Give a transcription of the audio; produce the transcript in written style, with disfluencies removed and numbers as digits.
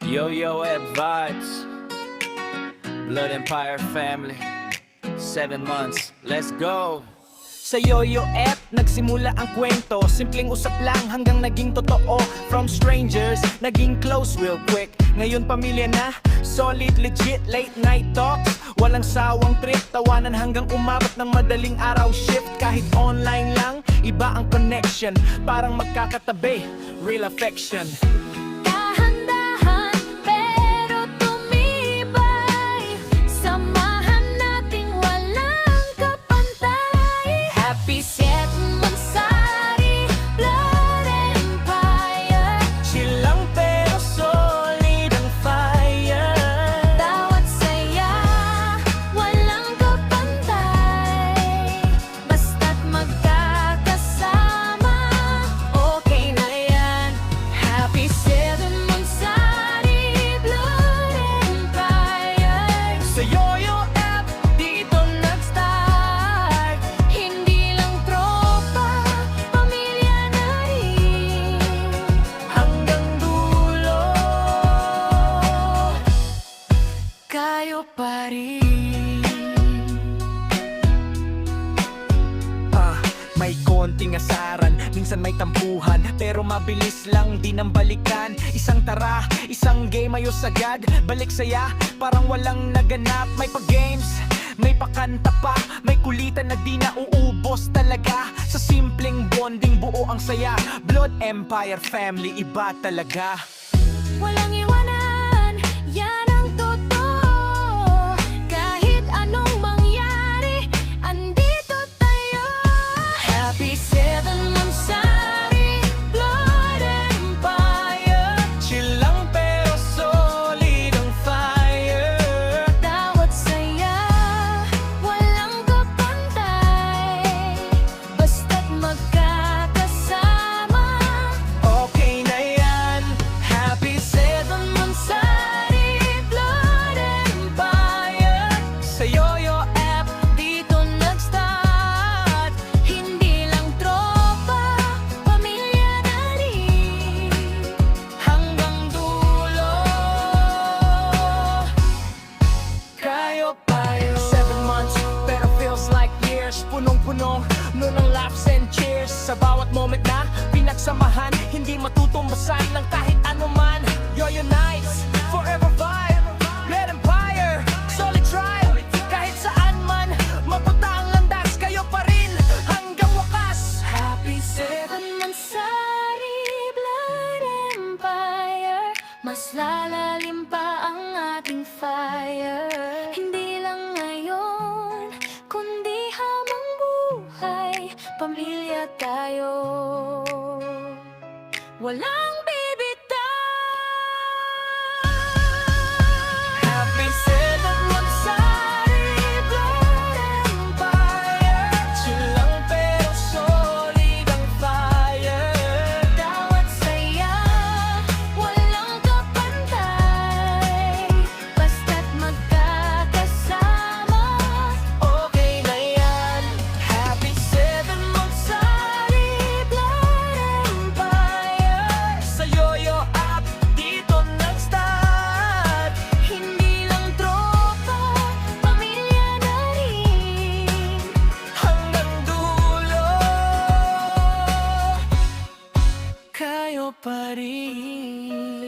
Yo-Yo Ebb Vibes, Blood Empire family, 7 months, let's go! Sa Yo-Yo Ebb, nagsimula ang kwento. Simpleng usap lang hanggang naging totoo. From strangers, naging close real quick. Ngayon pamilya na, solid, legit, late night talks. Walang sawang trip, tawanan hanggang umabot ng madaling araw shift. Kahit online lang, iba ang connection. Parang magkakatabi, real affection. May konting asaran, minsan may tampuhan, pero mabilis lang din ang balikan. Isang tara, isang game, ayos agad, balik saya, parang walang naganap. May pa-games, may pakanta pa, may kulitan na di na uubos talaga. Sa simpleng bonding buo ang saya, Blood Empire family, iba talaga. Walang iwanan, yan ang totoo. Kahit anong mangyari, andito tayo. Happy 7 months sari, Blood Empire. Chill lang pero solid ang fire. Bawat saya, walang kapantay. Basta't magkakasama, Okay na yan. happy 7 months sari, Blood Empire. Sa Yo-Yo Ebb, Dito nag-start, hindi lang tropa, pamilya na rin, hanggang dulo. kayo payo. 7 months, pero feels like years. Punong-puno, nun ang laughs and cheers. Sa bawat moment na pinagsamahan, hindi matutumbasan ng kahit anuman. Yo-Yo nights, forever vibe. Blood Empire, solid tribe. Kahit saan man, mapunta ang landas, kayo pa rin hanggang wakas. Happy 7 months sari, Blood Empire. Mas lalalim pa ang ating fire. Hindi lang ngayon, kundi habang buhay, pamilya tayo. Walang bibitaw. Happy 7 months sari, Blood Empire. Chill lang pero solid ang fire. Bawat saya, walang kapantay. Basta't magkakasama, Okay na yan. happy 7 months sari, Blood Empire. Sa Yo-Yo Ebb, dito nag-start. Hindi lang tropa, pamilya na rin, Hanggang dulo, kayo pa rin.